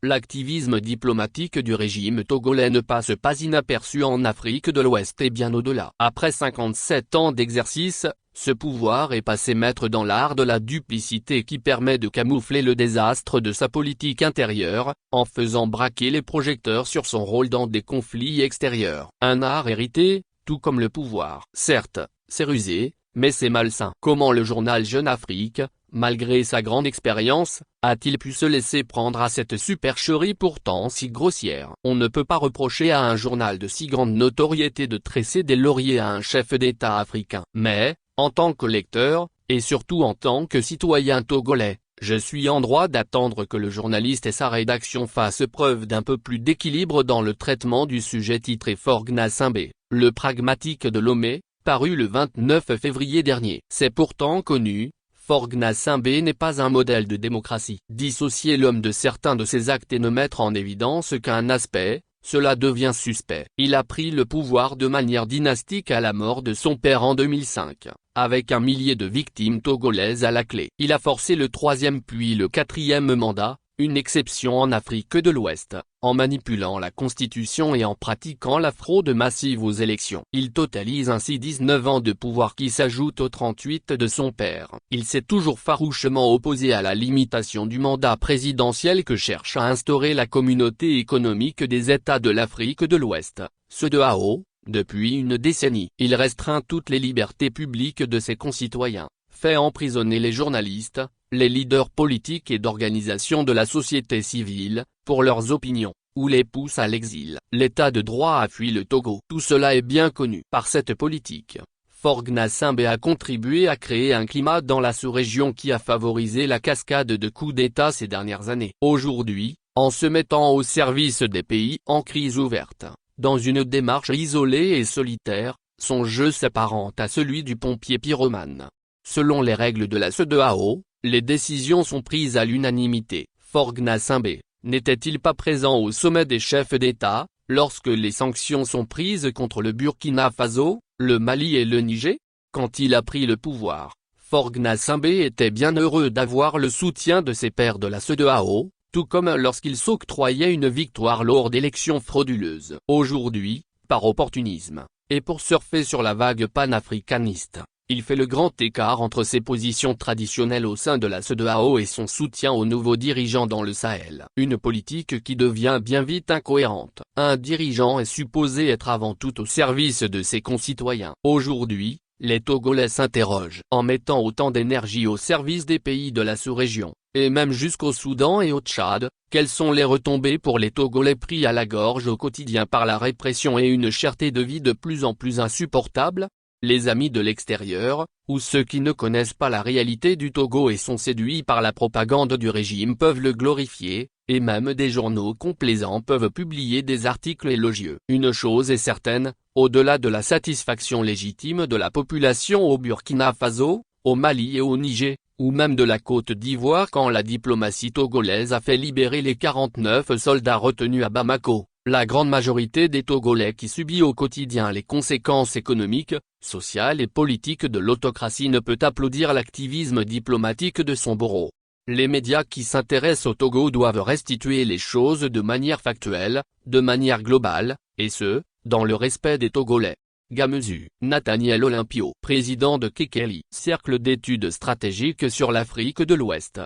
L'activisme diplomatique du régime togolais ne passe pas inaperçu en Afrique de l'Ouest et bien au-delà. Après 57 ans d'exercice, ce pouvoir est passé maître dans l'art de la duplicité qui permet de camoufler le désastre de sa politique intérieure, en faisant braquer les projecteurs sur son rôle dans des conflits extérieurs. Un art hérité, tout comme le pouvoir. Certes, c'est rusé, mais c'est malsain. Comment le journal Jeune Afrique, malgré sa grande expérience, a-t-il pu se laisser prendre à cette supercherie pourtant si grossière? On ne peut pas reprocher à un journal de si grande notoriété de tresser des lauriers à un chef d'État africain. Mais, en tant que lecteur, et surtout en tant que citoyen togolais, je suis en droit d'attendre que le journaliste et sa rédaction fassent preuve d'un peu plus d'équilibre dans le traitement du sujet titré Forgna Simbé, le pragmatique de Lomé, paru le 29 février dernier. C'est pourtant connu, Forgna Simbé n'est pas un modèle de démocratie. Dissocier l'homme de certains de ses actes et ne mettre en évidence qu'un aspect, cela devient suspect. Il a pris le pouvoir de manière dynastique à la mort de son père en 2005, avec un millier de victimes togolaises à la clé. Il a forcé le troisième puis le quatrième mandat, une exception en Afrique de l'Ouest, en manipulant la Constitution et en pratiquant la fraude massive aux élections. Il totalise ainsi 19 ans de pouvoir qui s'ajoutent aux 38 de son père. Il s'est toujours farouchement opposé à la limitation du mandat présidentiel que cherche à instaurer la Communauté économique des États de l'Afrique de l'Ouest, CEDEAO, depuis une décennie. Il restreint toutes les libertés publiques de ses concitoyens, fait emprisonner les journalistes, les leaders politiques et d'organisations de la société civile, pour leurs opinions, ou les pousse à l'exil. L'état de droit a fui le Togo. Tout cela est bien connu. Par cette politique, Forgna Simbé a contribué à créer un climat dans la sous-région qui a favorisé la cascade de coups d'État ces dernières années. Aujourd'hui, en se mettant au service des pays en crise ouverte, dans une démarche isolée et solitaire, son jeu s'apparente à celui du pompier pyromane. Selon les règles de la CEDEAO, les décisions sont prises à l'unanimité. Forgna Simbé, n'était-il pas présent au sommet des chefs d'État, lorsque les sanctions sont prises contre le Burkina Faso, le Mali et le Niger? Quand il a pris le pouvoir, Forgna Simbé était bien heureux d'avoir le soutien de ses pairs de la CEDEAO, tout comme lorsqu'il s'octroyait une victoire lors d'élections frauduleuses. Aujourd'hui, par opportunisme, et pour surfer sur la vague panafricaniste, il fait le grand écart entre ses positions traditionnelles au sein de la CEDEAO et son soutien aux nouveaux dirigeants dans le Sahel. Une politique qui devient bien vite incohérente. Un dirigeant est supposé être avant tout au service de ses concitoyens. Aujourd'hui, les Togolais s'interrogent. En mettant autant d'énergie au service des pays de la sous-région, et même jusqu'au Soudan et au Tchad, quelles sont les retombées pour les Togolais pris à la gorge au quotidien par la répression et une cherté de vie de plus en plus insupportable? Les amis de l'extérieur, ou ceux qui ne connaissent pas la réalité du Togo et sont séduits par la propagande du régime peuvent le glorifier, et même des journaux complaisants peuvent publier des articles élogieux. Une chose est certaine, au-delà de la satisfaction légitime de la population au Burkina Faso, au Mali et au Niger, ou même de la Côte d'Ivoire quand la diplomatie togolaise a fait libérer les 49 soldats retenus à Bamako, la grande majorité des Togolais qui subit au quotidien les conséquences économiques, sociales et politiques de l'autocratie ne peut applaudir l'activisme diplomatique de son bourreau. Les médias qui s'intéressent au Togo doivent restituer les choses de manière factuelle, de manière globale, et ce, dans le respect des Togolais. Gamezu, Nathaniel Olympio, président de Kekeli, Cercle d'études stratégiques sur l'Afrique de l'Ouest.